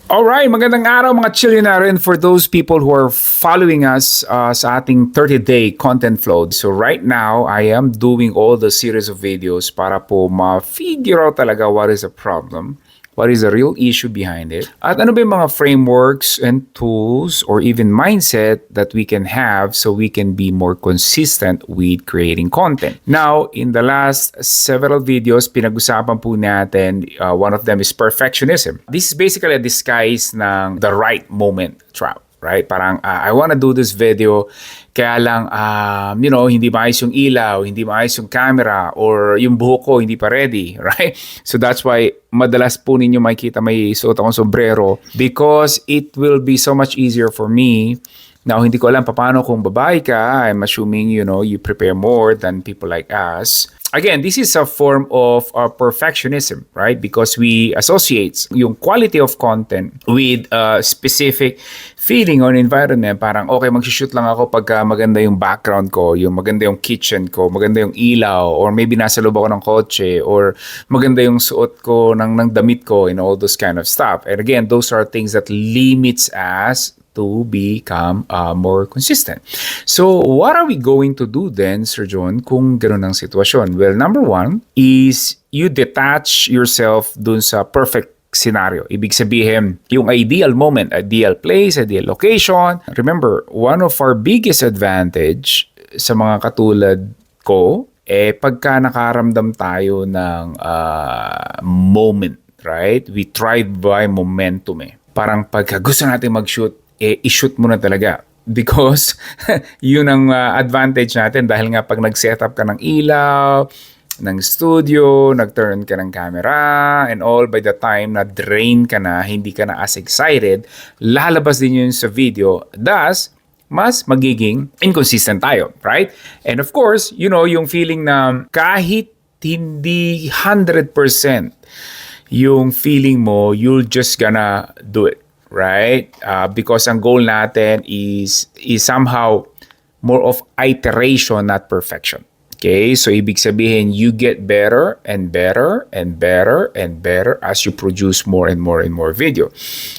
Alright, magandang araw mga chillionaire, for those people who are following us sa ating 30-day content flow. So right now, I am doing all the series of videos para po ma-figure out talaga what is the problem, what is the real issue behind it, at ano ba yung mga frameworks and tools or even mindset that we can have so we can be more consistent with creating content. Now, in the last several videos, pinag-usapan po natin, one of them is perfectionism. This is basically a disguise ng the right moment trap. Right? Parang, I wanna do this video, kaya lang, hindi maayos yung ilaw, hindi maayos yung camera, or yung buhok ko hindi pa ready, right? So that's why, madalas po ninyo makikita may suot akong sombrero because it will be so much easier for me. Now, hindi ko alam paano kung babae ka. I'm assuming, you prepare more than people like us. Again, this is a form of perfectionism, right? Because we associate yung quality of content with a specific feeling or environment. Parang, okay, mag-shoot lang ako pagka maganda yung background ko, yung maganda yung kitchen ko, maganda yung ilaw, or maybe nasa loob ako ng kotse, or maganda yung suot ko ng damit ko, and all those kind of stuff. And again, those are things that limits us to become more consistent. So, what are we going to do then, Sir John, kung gano'n ang sitwasyon? Well, number one is you detach yourself dun sa perfect scenario. Ibig sabihin, yung ideal moment, ideal place, ideal location. Remember, one of our biggest advantage sa mga katulad ko, pagka nakaramdam tayo ng moment, right? We thrive by momentum Parang pagka gusto natin mag-shoot, i-shoot mo na talaga. Because yun ang advantage natin dahil nga pag nag-setup ka ng ilaw, ng studio, nag-turn ka ng camera, and all, by the time na drain ka na, hindi ka na as excited, lalabas din yun sa video. Thus, mas magiging inconsistent tayo, right? And of course, yung feeling na kahit hindi 100% yung feeling mo, you're just gonna do it. Right? Because ang goal natin is somehow more of iteration, not perfection. Okay? So, ibig sabihin, you get better and better and better and better as you produce more and more and more video.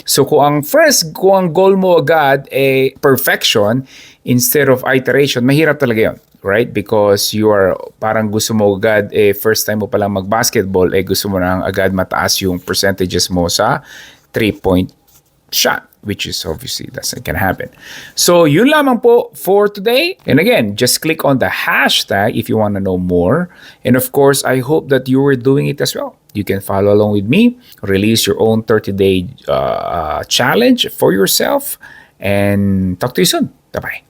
So, kung ang goal mo agad perfection instead of iteration, mahirap talaga yun. Right? Because you are, parang gusto mo agad, first time mo palang mag-basketball, gusto mo nang agad mataas yung percentages mo sa 3-point shot, which is obviously that's not gonna happen. So yun lamang po for today. And again, just click on the hashtag if you want to know more. And of course, I hope that you were doing it as well. You can follow along with me, release your own 30-day challenge for yourself, and talk to you soon. Bye-bye.